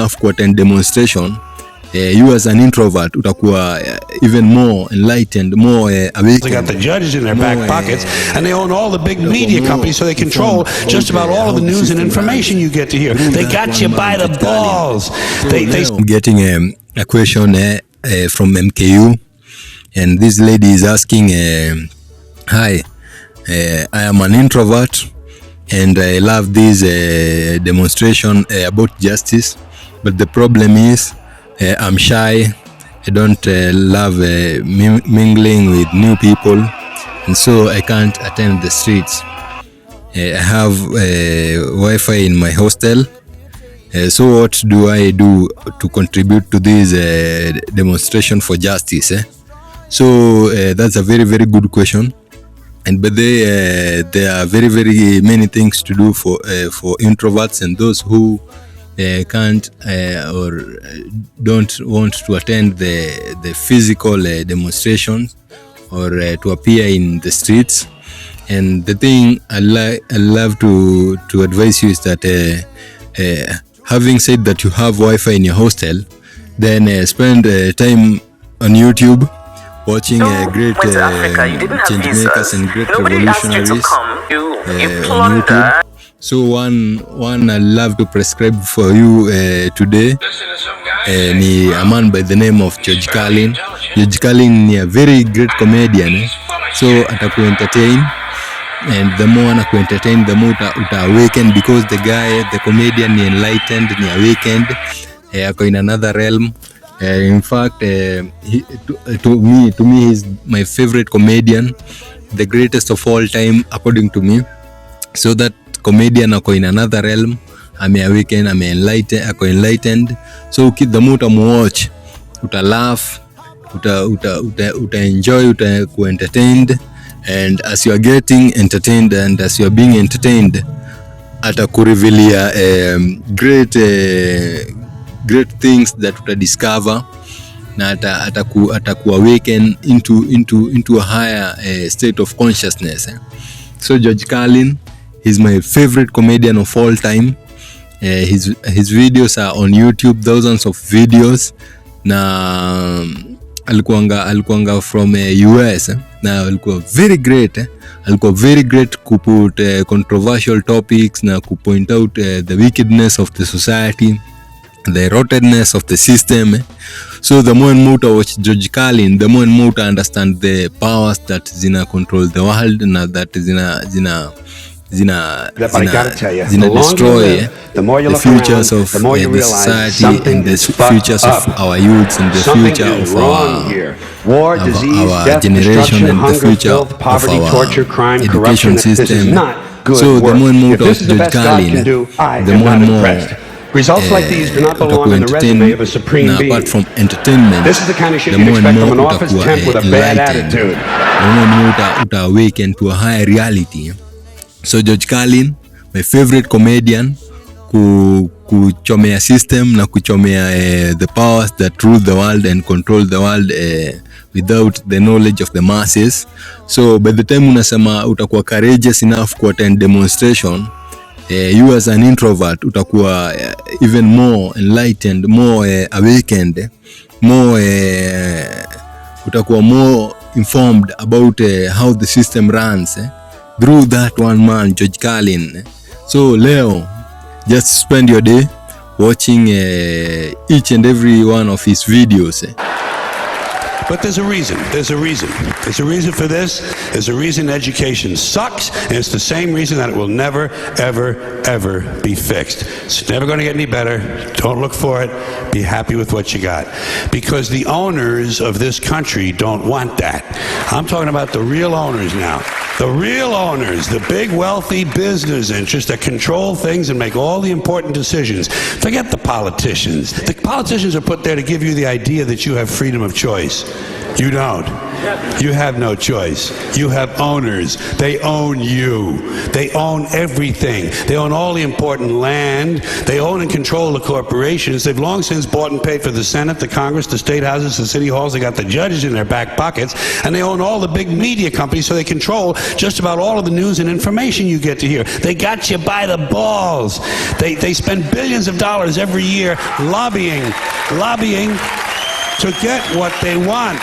enough to attend demonstration, you as an introvert utakuwa even more enlightened, more awake. They got the judges in their back pockets, and they own all the big media companies, so they control just about all of the news and information you get to hear. They got you by the balls. I'm getting a question from MKU, and this lady is asking, hi, I am an introvert and I love this demonstration about justice, but the problem is I'm shy. I don't love mingling with new people, and so I can't attend the streets. I have Wi-Fi in my hostel. So what do I do to contribute to this demonstration for justice? So that's a very, very good question. And but there are very, very many things to do for introverts and those who can't or don't want to attend the physical demonstrations or to appear in the streets. And the thing I love to advise you is that having said that you have Wi-Fi in your hostel, then spend time on YouTube watching great change makers and great revolutionaries on YouTube. So one I love to prescribe for you today ni a man by the name of George Carlin. George Carlin ni a very great comedian, so ataku entertain, and the more anaku entertain, the more uta awaken, because the guy, the comedian, ni enlightened, ni awakened, ako in another realm. In fact, to me he's my favorite comedian, the greatest of all time according to me. So that comedian ako in another realm, ame awaken, ako enlightened. So the more you watch, uta laugh, uta enjoy, uta ku entertained, and as you are getting entertained and as you are being entertained, atakurevealia great things that uta discover, na ataku awaken into a higher state of consciousness. So George Carlin, he's my favorite comedian of all time. His videos are on YouTube, thousands of videos. Na alikuanga from US. Na alikuwa very great. Alikuwa very great kuput controversial topics na kupoint out the wickedness of the society, the rottenness of the system. So the more and more to watch George Carlin, the more and more to understand the powers that zina control the world na that zina destroy the futures of the society and the futures of our youths and the future of our generation and the future of our education system. So the more and more of George Carlin, the more and more results like these do not belong on the resume of a supreme being. Apart from entertainment, this is the kind of shit you expect from an office temp with a bad attitude. The more and more uta awaken to a higher reality. So George Carlin, my favorite comedian, kuchomea system na kuchomea the powers that rule the world and control the world without the knowledge of the masses. So by the time unasema utakuwa courageous enough to attend demonstration, you as an introvert utakuwa even more enlightened, more awakened, more utakuwa more informed about how the system runs through that one man, George Carlin. So Leo, just spend your day watching each and every one of his videos. But there's a reason. There's a reason for this. There's a reason education sucks, and it's the same reason that it will never, ever, ever be fixed. It's never going to get any better. Don't look for it. Be happy with what you got. Because the owners of this country don't want that. I'm talking about the real owners now. The real owners, the big wealthy business interests that control things and make all the important decisions. Forget the politicians. The politicians are put there to give you the idea that you have freedom of choice. You don't. You have no choice. You have owners. They own you. They own everything. They own all the important land. They own and control the corporations. They've long since bought and paid for the Senate, the Congress, the state houses, the city halls. They got the judges in their back pockets. And they own all the big media companies, so they control just about all of the news and information you get to hear. They got you by the balls. They spend billions of dollars every year lobbying to get what they want.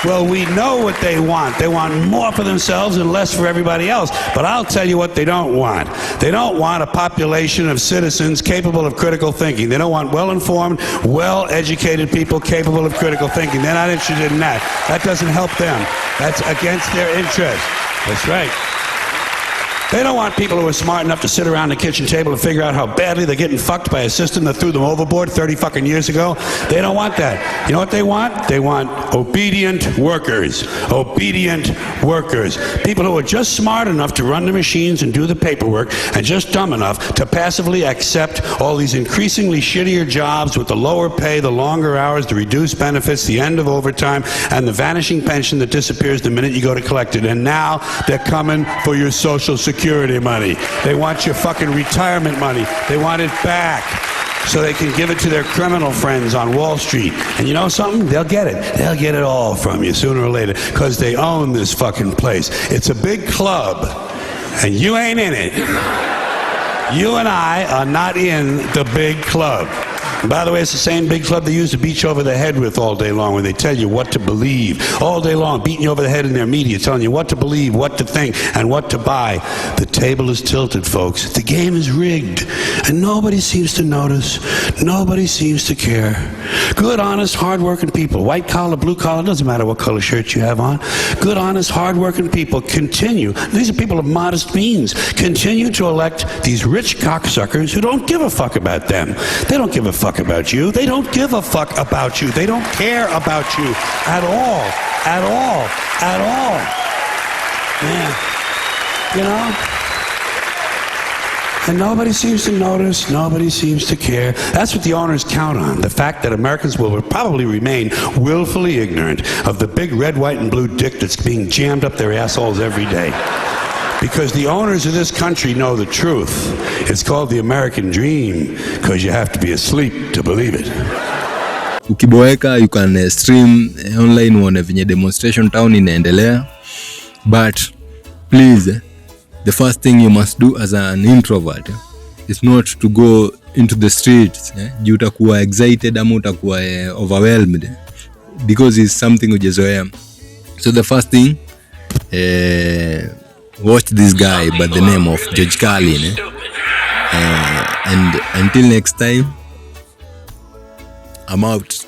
Well, we know what they want. They want more for themselves and less for everybody else. But I'll tell you what they don't want. They don't want a population of citizens capable of critical thinking. They don't want well-informed, well-educated people capable of critical thinking. They're not interested in that. That doesn't help them. That's against their interest. That's right. They don't want people who are smart enough to sit around the kitchen table and figure out how badly they're getting fucked by a system that threw them overboard 30 fucking years ago. They don't want that. You know what they want? They want obedient workers. Obedient workers. People who are just smart enough to run the machines and do the paperwork and just dumb enough to passively accept all these increasingly shittier jobs with the lower pay, the longer hours, the reduced benefits, the end of overtime, and the vanishing pension that disappears the minute you go to collect it. And now they're coming for your Social Security money. They want your fucking retirement money. They want it back so they can give it to their criminal friends on Wall Street. And you know something? They'll get it. They'll get it all from you sooner or later because they own this fucking place. It's a big club and you ain't in it. You and I are not in the big club. And by the way, it's the same big club they use to beat you over the head with all day long when they tell you what to believe. All day long, beating you over the head in their media, telling you what to believe, what to think, and what to buy. The table is tilted, folks. The game is rigged. And nobody seems to notice. Nobody seems to care. Good, honest, hard-working people, white collar, blue collar, doesn't matter what color shirt you have on. Good, honest, hard-working people continue. These are people of modest means. Continue to elect these rich cocksuckers who don't give a fuck about them. They don't give a fuck about you. They don't give a fuck about you. They don't care about you at all. At all. At all. Yeah. You know? And nobody seems to notice. Nobody seems to care. That's what the owners count on. The fact that Americans will probably remain willfully ignorant of the big red, white, and blue dick that's being jammed up their assholes every day. Because the owners of this country know the truth. It's called the American dream, because you have to be asleep to believe it. Ukiboeka, you can stream online uone venye demonstration town inaendelea. But please, the first thing you must do as an introvert is not to go into the streets. Juu utakuwa excited ama utakuwa overwhelmed because it's something ujezoea. So the first thing, watch this guy by the name of George Carlin. And until next time, I'm out.